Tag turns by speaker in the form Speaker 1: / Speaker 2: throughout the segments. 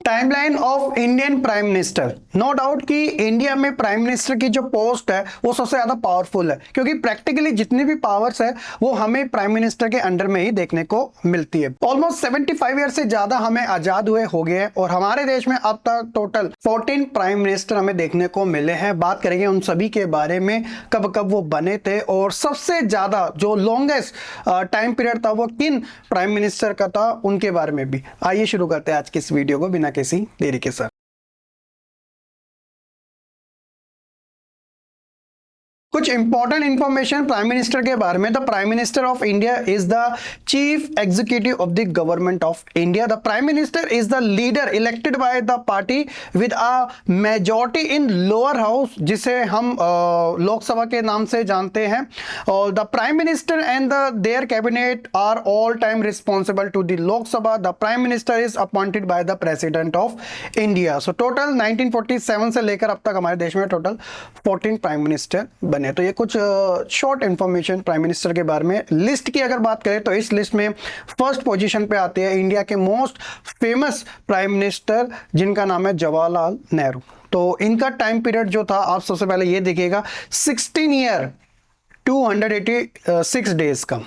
Speaker 1: Timeline of Indian prime minister. No doubt कि India में prime minister की जो पोस्ट है वो सबसे ज्यादा पावरफुल है, क्योंकि प्रैक्टिकली जितनी भी पावर्स है वो हमें प्राइम मिनिस्टर के अंडर में ही देखने को मिलती है। ऑलमोस्ट 75 ईयर से ज्यादा हमें आजाद हुए हो गए और हमारे देश में अब तक टोटल 14 प्राइम मिनिस्टर हमें देखने को मिले हैं। बात करेंगे उन सभी के बारे में, कब कब वो बने थे और सबसे ज्यादा जो लॉन्गेस्ट टाइम पीरियड था वो किन प्राइम मिनिस्टर का था उनके बारे में भी। आइए शुरू करते हैं आज की इस वीडियो को बिना किसी देरी के साथ। कुछ इंपॉर्टेंट इंफॉर्मेशन प्राइम मिनिस्टर के बारे में। The prime minister of India is the chief executive of the government of India. The prime minister is the leader elected by the party with a majority in lower house, जिसे हम लोकसभा के नाम से जानते हैं। और the prime minister and their cabinet are all time responsible to the Lok Sabha. The prime minister is appointed by the president of India. So total 1947 से लेकर अब तक हमारे देश में टोटल 14 प्राइम मिनिस्टर बने। तो ये कुछ शॉर्ट इंफॉर्मेशन प्राइम मिनिस्टर के बारे में। लिस्ट की अगर बात करें तो इस लिस्ट में फर्स्ट पोजीशन पे आते हैं इंडिया के मोस्ट फेमस प्राइम मिनिस्टर, जिनका नाम है जवाहरलाल नेहरू। तो इनका टाइम पीरियड जो था, आप सबसे पहले ये देखिएगा, 16 ईयर 286 डेज का।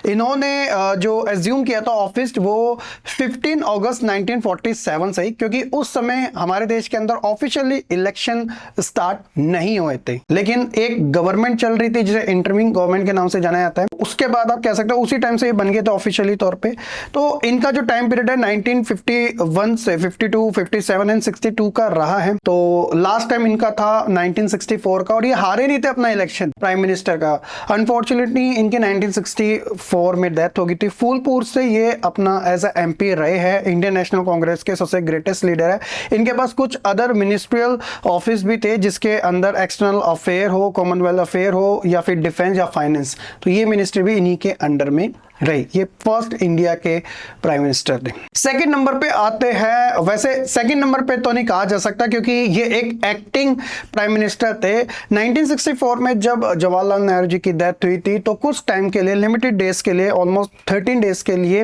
Speaker 1: इन्होंने जो एज्यूम किया था ऑफिस वो 15 अगस्त 1947 से ही, क्योंकि उस समय हमारे देश के अंदर ऑफिशियली इलेक्शन स्टार्ट नहीं हुए थे, लेकिन एक गवर्नमेंट चल रही थी जिसे इंटरिम गवर्नमेंट के नाम से जाना जाता है। उसके बाद आप कह सकते हो उसी टाइम से ये बन गए थे ऑफिशियली तौर पे। तो इनका जो टाइम पीरियड है 1951 से 52, 57 एंड 62 का रहा है। तो लास्ट टाइम इनका था 1964 का, और ये हारे नहीं थे अपना इलेक्शन प्राइम मिनिस्टर का। अनफॉर्चुनेटली इनके 1964 में डेथ हो गई थी। फूलपुर से ये अपना एज अ एमपी रहे हैं। इंडियन नेशनल कांग्रेस के सबसे ग्रेटेस्ट लीडर है। इनके पास कुछ अदर मिनिस्ट्रियल ऑफिस भी थे, जिसके अंदर एक्सटर्नल अफेयर हो, कॉमनवेल्थ अफेयर हो, या फिर डिफेंस या फाइनेंस। तो ये मिनिस्ट्री भी इन्हीं के अंडर में रही। ये फर्स्ट इंडिया के प्राइम मिनिस्टर थे। सेकंड नंबर पे आते हैं, वैसे सेकंड नंबर पे तो नहीं कहा जा सकता क्योंकि ये एक एक्टिंग प्राइम मिनिस्टर थे। 1964 में जब जवाहरलाल नेहरू जी की डेथ हुई थी तो कुछ टाइम के लिए, लिमिटेड डेज के लिए, ऑलमोस्ट 13 डेज के लिए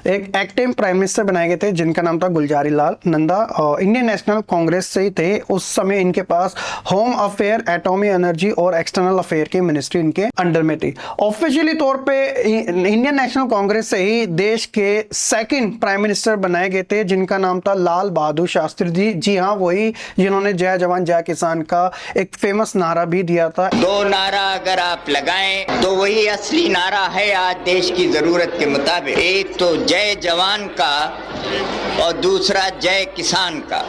Speaker 1: एक एक्टिंग प्राइम मिनिस्टर बनाए गए थे, जिनका नाम था गुलजारी लाल नंदा। इंडियन नेशनल कांग्रेस से ही थे। उस समय इनके पास होम अफेयर, एटॉमिक एनर्जी और एक्सटर्नल अफेयर की मिनिस्ट्री इनके अंडर में थी। ऑफिशियली तौर पे इंडियन नेशनल कांग्रेस से ही देश के सेकंड प्राइम मिनिस्टर बनाए गए थे, जिनका नाम था लाल बहादुर शास्त्री जी। जी हाँ, वही जिन्होंने जय जवान जय किसान का एक फेमस नारा भी दिया था।
Speaker 2: दो नारा अगर आप लगाएं तो वही असली नारा है आज देश की जरूरत के मुताबिक। एक तो जय जवान का और दूसरा जय किसान का।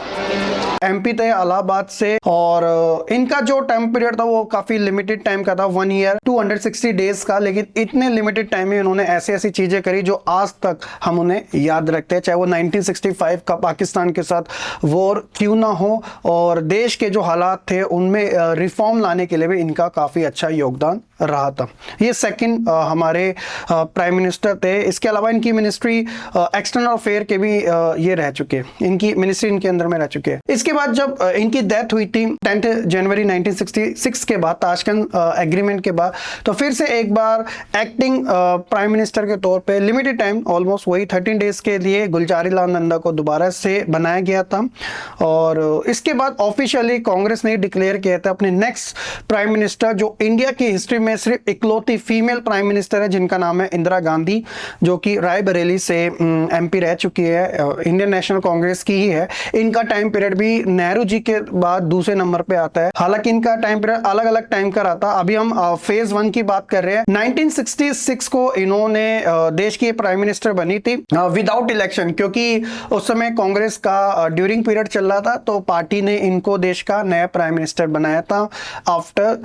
Speaker 1: एमपी थे इलाहाबाद से, और इनका जो टाइम पीरियड था वो काफी लिमिटेड टाइम का था, 1 ईयर 260 डेज का। लेकिन इतने लिमिटेड टाइम में उन्होंने ऐसी ऐसी चीजें करी जो आज तक हम उन्हें याद रखते हैं, चाहे वो 1965 का पाकिस्तान के साथ वॉर क्यों ना हो, और देश के जो हालात थे उनमें रिफॉर्म लाने के लिए भी इनका काफी अच्छा योगदान रहा था। ये सेकंड हमारे प्राइम मिनिस्टर थे। इसके अलावा इनकी मिनिस्ट्री एक्सटर्नल अफेयर के भी ये रह चुके हैं, इनकी मिनिस्ट्री इनके अंदर में रह चुके हैं। इसके बाद जब इनकी डेथ हुई थी 10 जनवरी 1966 के बाद, ताशकंद एग्रीमेंट के बाद, तो फिर से एक बार एक्टिंग प्राइम मिनिस्टर के तौर पे लिमिटेड टाइम, ऑलमोस्ट वही 13 डेज के लिए गुलजारी लाल नंदा को दोबारा से बनाया गया था। और इसके बाद ऑफिशियली कांग्रेस ने डिक्लेयर किया था अपने नेक्स्ट प्राइम मिनिस्टर, जो इंडिया की हिस्ट्री में सिर्फ इकलौती फीमेल प्राइम मिनिस्टर है, जिनका नाम है इंदिरा गांधी, जो कि रायबरेली से एमपी रह चुकी है, इंडियन नेशनल कांग्रेस की ही है। इनका टाइम पीरियड भी नेहरू जी के बाद दूसरे नंबर पे आता है। हालांकि इनका टाइम पीरियड अलग अलग टाइम का रहा था। अभी हम फेज 1 की बात कर रहे हैं। 1966 को इन्होंने देश की प्राइम मिनिस्टर बनी थी विदाउट इलेक्शन, क्योंकि उस समय कांग्रेस का ड्यूरिंग पीरियड चल रहा था, तो पार्टी ने इनको देश का नया प्राइम मिनिस्टर बनाया था आफ्टर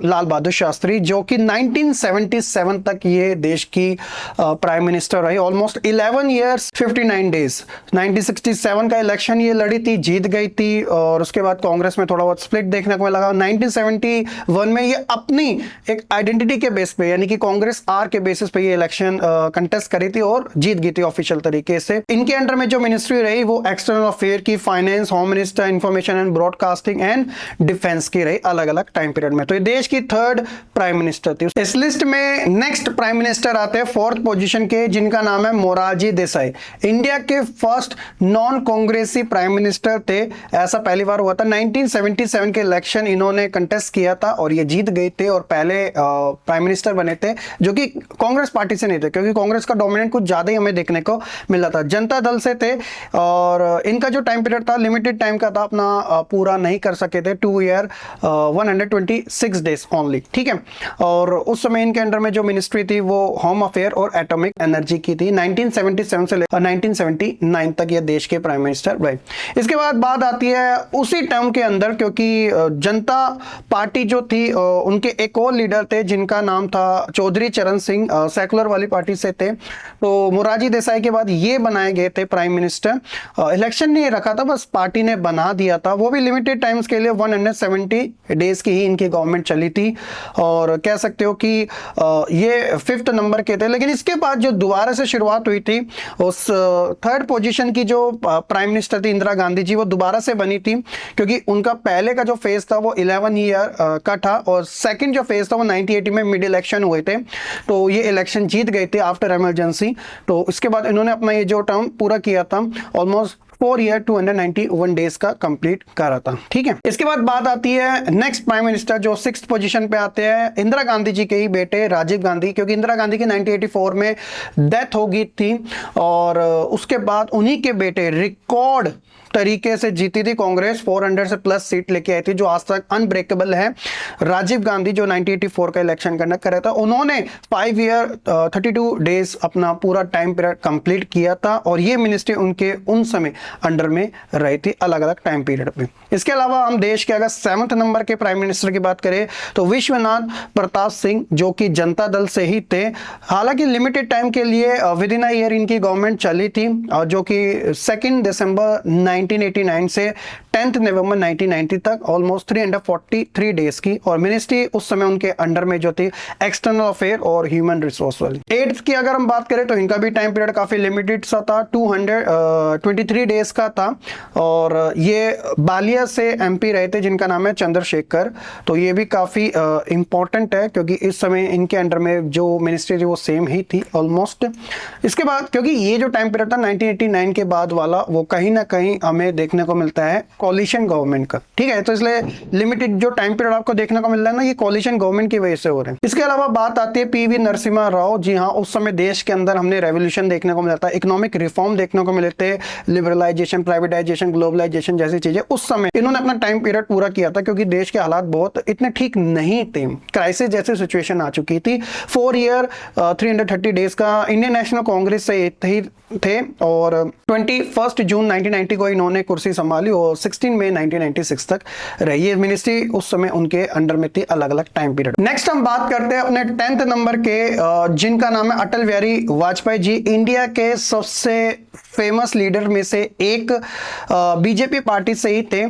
Speaker 1: लाल बहादुर शास्त्री, जो कि 1977 तक ये देश की प्राइम मिनिस्टर रही। Almost 11 years 59 days. 1967 का इलेक्शन ये लड़ी थी, जीत गई थी, और उसके बाद कांग्रेस में थोड़ा बहुत स्प्लिट देखने को लगा। 1971 में ये अपनी एक आइडेंटिटी के बेस पे, यानी कि कांग्रेस कांग्रेस आर के बेसिस पे ये इलेक्शन कंटेस्ट करी थी और जीत गई थी ऑफिशियल तरीके से। इनके अंडर में जो मिनिस्ट्री रही वो एक्सटर्नल अफेयर की, finance, home minister, information and broadcasting and defence की रही अलग अलग टाइम पीरियड में। तो ये देश की थर्ड प्राइम मिनिस्टर थी। इस लिस्ट में नेक्स्ट प्राइम मिनिस्टर आते हैं फोर्थ पोजीशन के, जिनका नाम है मोरारजी देसाई। इंडिया के फर्स्ट नॉन कांग्रेसी प्राइम मिनिस्टर थे। ऐसा पहली बार हुआ था 1977 के इलेक्शन इन्होंने कंटेस्ट किया था और ये जीत गए थे और पहले प्राइम मिनिस्टर बने थे जो कि कांग्रेस पार्टी से नहीं थे, क्योंकि कांग्रेस का डोमिनेंट कुछ ज्यादा ही हमें देखने को मिला था। जनता दल से थे और इनका जो टाइम पीरियड था लिमिटेड टाइम का था, अपना पूरा नहीं कर सके थे, 2 ईयर 126 डेज ओनली, ठीक है। और उस समय इनके अंडर में जो मिनिस्ट्री थी वो होम अफेयर और एटॉमिक एनर्जी की थी। 1977 से लेकर 1979 तक ये देश के प्राइम मिनिस्टर रहे। इसके बाद बात आती है उसी टर्म के अंदर, क्योंकि जनता पार्टी जो थी उनके एक और लीडर थे जिनका नाम था चौधरी चरण सिंह, सेकुलर वाली पार्टी से थे। तो मोरारजी देसाई के बाद ये बनाए गए थे प्राइम मिनिस्टर। इलेक्शन नहीं रखा था, बस पार्टी ने बना दिया था, वो भी लिमिटेड टाइम्स के लिए। 170 डेज की ही इनकी गवर्नमेंट चली थी और कह सकते हो कि ये 5th नंबर के थे। लेकिन इसके बाद जो दोबारा से शुरुआत हुई थी, उस थर्ड पोजीशन की जो प्राइम मिनिस्टर थी इंदिरा गांधी जी, वो दोबारा से बनी थी, क्योंकि उनका पहले का जो फेज था वो 11 ईयर का था और सेकंड जो फेज था वो 1980 में मिड इलेक्शन हुए थे। तो ये इलेक्शन जीत गए थे आफ्टर इमरजेंसी। तो इसके बाद इन्होंने अपना ये जो टर्म पूरा किया था, ऑलमोस्ट 4 ईयर 291 डेज का कंप्लीट करा था, ठीक है। इसके बाद बात आती है नेक्स्ट प्राइम मिनिस्टर जो 6th पोजीशन पे आते हैं, इंदिरा गांधी जी के ही बेटे राजीव गांधी, क्योंकि इंदिरा गांधी की 1984 में डेथ हो गई थी और उसके बाद उन्हीं के बेटे रिकॉर्ड तरीके से जीती थी कांग्रेस, 400 से प्लस सीट लेके आई थी, जो आज तक अनब्रेकेबल है। राजीव गांधी जो 1984 का इलेक्शन कंडक्ट कर रहा था, उन्होंने 5 ईयर 32 डेज अपना पूरा टाइम पीरियड कंप्लीट किया था और ये मिनिस्ट्री उनके उन समय अंडर में रही थी अलग अलग टाइम पीरियड पे। इसके अलावा हम देश के अगर 7th नंबर के प्राइम मिनिस्टर की बात करें तो विश्वनाथ प्रताप सिंह, जो कि जनता दल से ही थे। हालांकि लिमिटेड टाइम के लिए विद इन अ ईयर इनकी गवर्नमेंट चली थी, जो कि 2 दिसंबर 1989 से 10 नवंबर 1990 तक ऑलमोस्ट 343 डेज की, और मिनिस्ट्री उस समय उनके अंडर में जो थी एक्सटर्नल अफेयर और ह्यूमन रिसोर्स वाली। 8th की अगर हम बात करें तो इनका भी टाइम पीरियड काफी लिमिटेड सा था, 223 डेज का था और ये बालिया से एमपी रहे थे जिनका नाम है चंद्रशेखर। तो ये भी काफी इंपॉर्टेंट है क्योंकि इस समय इनके अंडर में जो मिनिस्ट्री थी वो सेम ही थी ऑलमोस्ट। इसके बाद क्योंकि ये जो टाइम पीरियड था 1989 के बाद वाला, वो कहीं ना कहीं हमें देखने को मिलता है कोलिशन गवर्नमेंट का, ठीक है। तो इसलिए लिमिटेड जो टाइम पीरियड आपको देखने को मिल रहा है ना, ये कोलिशन गवर्नमेंट की वजह से हो रहे हैं। इसके अलावा बात आती है पीवी नरसिम्हा राव। जी हाँ, उस समय देश के अंदर हमने रेवोल्यूशन देखने को मिला था, इकोनॉमिक रिफॉर्म देखने को मिले थे, लिबरलाइजेशन, प्राइवेटाइजेशन, ग्लोबलाइजेशन जैसी चीजें। उस समय इन्होंने अपना टाइम पीरियड पूरा किया था क्योंकि देश के हालात बहुत इतने ठीक नहीं थे, क्राइसिस जैसी सिचुएशन आ चुकी थी। 4 ईयर 330 डेज का इंडियन नेशनल कांग्रेस से थे और 21 जून 1990 को इन्होंने कुर्सी संभाली और 16 मई 1996 तक रही। ये मिनिस्ट्री उस समय उनके अंडर में थी अलग अलग टाइम पीरियड। नेक्स्ट हम बात करते हैं अपने 10th नंबर के, जिनका नाम है अटल बिहारी वाजपेयी जी। इंडिया के सबसे फेमस लीडर में से एक, बीजेपी पार्टी से ही थे।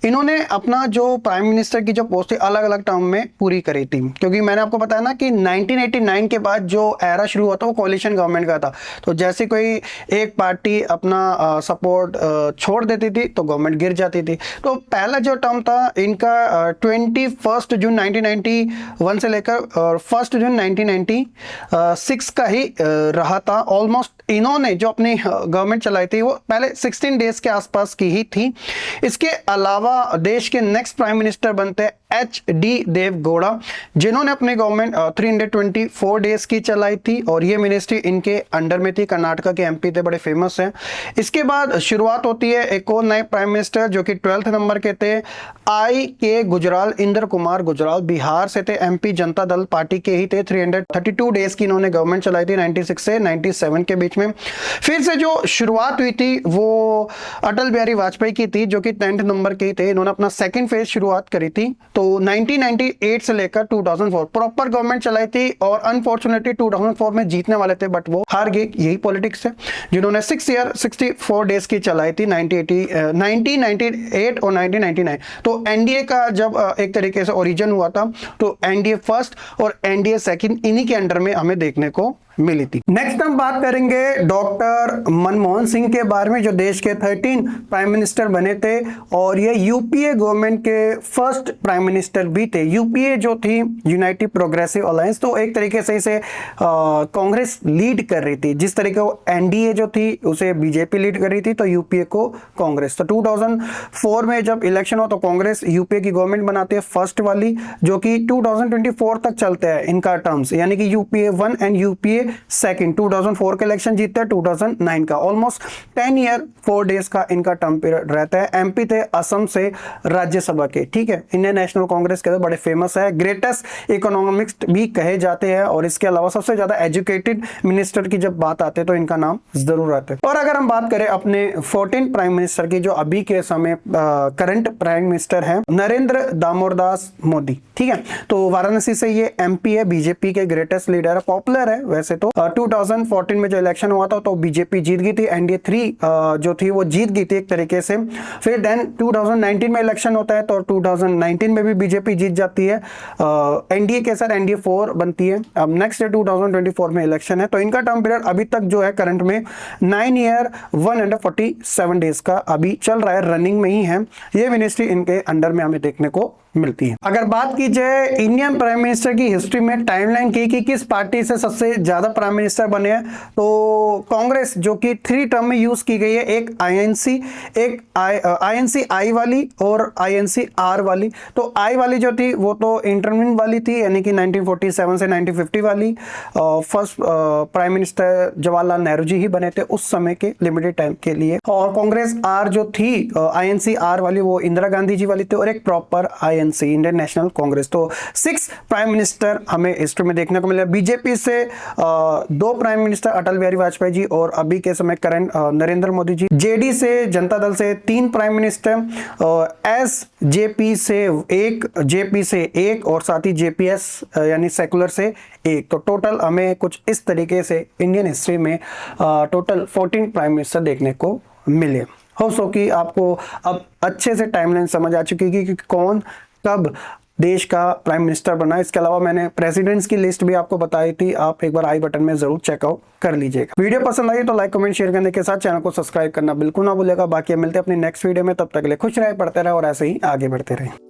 Speaker 1: इन्होंने अपना जो प्राइम मिनिस्टर की जो पोस्ट थी अलग अलग टर्म में पूरी करी थी, क्योंकि मैंने आपको बताया ना कि 1989 के बाद जो एरा शुरू हुआ था वो कोलिशन गवर्नमेंट का था। तो जैसे कोई एक पार्टी अपना सपोर्ट छोड़ देती थी तो गवर्नमेंट गिर जाती थी। तो पहला जो टर्म था इनका 21 जून 1991 से लेकर 1 जून 1996 का ही रहा था। ऑलमोस्ट इन्होंने जो अपनी गवर्नमेंट चलाई थी वो पहले 16 डेज के आसपास की ही थी। इसके अलावा देश के नेक्स्ट प्राइम मिनिस्टर बनते हैं HD देवगौड़ा, जिन्होंने अपनी गवर्नमेंट 324 डेज की चलाई थी और ये मिनिस्ट्री इनके अंडर में थी। कर्नाटका के MP थे, बड़े फेमस हैं। इसके बाद शुरुआत होती है एक और नए प्राइम मिनिस्टर जो कि 12th नंबर के थे, IK गुजराल, इंद्र कुमार गुजराल, बिहार से थे, MP जनता दल पार्टी के ही थे। 332 डेज की इन्होंने गवर्नमेंट चलाई थी 96 से 97 के बीच में। फिर से जो शुरुआत हुई थी वो अटल बिहारी वाजपेयी की थी, जो कि 10th नंबर के ही थे। इन्होंने अपना सेकंड फेज शुरुआत करी थी तो 1998 से लेकर 2004 प्रॉपर गवर्नमेंट चलाई थी और अनफॉर्चुनेटली 2004 में जीतने वाले थे बट वो हार गए। यही पॉलिटिक्स है। जिन्होंने 6 ईयर 64 डेज की चलाई थी 1998 और 1999। तो एनडीए का जब एक तरीके से ओरिजिन हुआ था तो एनडीए फर्स्ट और एनडीए सेकंड इन्हीं के अंडर में हमें देखने को मिली थी। नेक्स्ट हम बात करेंगे डॉक्टर मनमोहन सिंह के बारे में, जो देश के 13 प्राइम मिनिस्टर बने थे और ये यूपीए गवर्नमेंट के फर्स्ट प्राइम मिनिस्टर भी थे। यूपीए जो थी यूनाइटेड प्रोग्रेसिव अलायंस, तो एक तरीके से इसे कांग्रेस लीड कर रही थी। जिस तरीके को एनडीए जो थी उसे बीजेपी लीड कर रही थी, तो यूपीए को कांग्रेस। तो 2004 में जब इलेक्शन हो तो कांग्रेस यूपीए की गवर्नमेंट बनाती है फर्स्ट वाली, जो कि 2024 तक चलते हैं इनका टर्म्स, यानी कि यूपीए 1 एंड यूपीए सेकंड। 2004 का इलेक्शन जीतते हैं 2009 का। ऑलमोस्ट 10 ईयर 4 डेज का इनका टर्म पीरियड रहता है। एमपी थे असम से राज्यसभा के, ठीक है। इंडियन नेशनल कांग्रेस के बड़े फेमस है, ग्रेटेस्ट इकोनॉमिस्ट भी कहे जाते हैं और इसके अलावा सबसे ज्यादा एजुकेटेड मिनिस्टर की जब बात आते है तो इनका नाम जरूर आता है। और अगर हम बात करें अपने 14 प्राइम मिनिस्टर की, जो अभी के समय करंट प्राइम मिनिस्टर है नरेंद्र दामोदरदास मोदी, ठीक है। तो वाराणसी से ये एमपी है, बीजेपी के ग्रेटेस्ट लीडर है, पॉपुलर है वैसे तो। 2014 में जो इलेक्शन हुआ था तो बीजेपी जीत गई थी, एनडीए 3 जो थी वो जीत गई थी एक तरीके से। फिर देन 2019 में इलेक्शन होता है तो 2019 में भी बीजेपी जीत जाती है, एनडीए के साथ एनडीए 4 बनती है। अब नेक्स्ट 2024 में इलेक्शन है, तो इनका टर्म पीरियड अभी तक जो है करंट में 9 ईयर 147 डेज का अभी चल रहा है, रनिंग में ही है। ये मिनिस्ट्री इनके अंडर में हमें देखने को मिलती है। अगर बात की जाए इंडियन प्राइम मिनिस्टर की हिस्ट्री में टाइमलाइन की कि किस पार्टी से सबसे ज्यादा प्राइम मिनिस्टर बने हैं, तो कांग्रेस जो कि 3 टर्म में यूज की गई है, एक आईएनसी, एक आईएनसी आई वाली और आईएनसी आर वाली। तो आई वाली जो थी वो तो इंटरमिन वाली थी, यानी कि 1947 से 1950 वाली। First prime minister Jawaharlal Nehru ji ही बने थे उस समय के लिमिटेड टाइम के लिए। और कांग्रेस आर जो थी आईएनसी आर वाली वो इंदिरा गांधी जी वाली थी, और एक proper INC Indian national Congress. तो 6 प्राइम मिनिस्टर हमें हिस्ट्री में देखने को मिले। बीजेपी से 2 प्राइम मिनिस्टर अटल बिहारी वाजपेयी जी और अभी के समय करंट नरेंद्र मोदी जी। जेडी से जनता दल से 3 प्राइम मिनिस्टर, एसजेपी से 1, जेपी से 1 और साथ ही जेपीएस यानी सेकुलर से 1। तो टोटल हमें कुछ इस तरीके से इंडियन हिस्ट्री में टोटल 14 प्राइम मिनिस्टर देखने को मिले। हो सो कि आपको अब अच्छे से टाइमलाइन समझ आ चुकी है कि कौन कब देश का प्राइम मिनिस्टर बना। इसके अलावा मैंने प्रेसिडेंट्स की लिस्ट भी आपको बताई थी, आप एक बार आई बटन में जरूर चेकआउट कर लीजिएगा। वीडियो पसंद आई तो लाइक कमेंट शेयर करने के साथ चैनल को सब्सक्राइब करना बिल्कुल ना भूलिएगा। बाकी मिलते हैं अपनी नेक्स्ट वीडियो में, तब तक के लिए खुश रहे, पढ़ते रहे और ऐसे ही आगे बढ़ते रहे।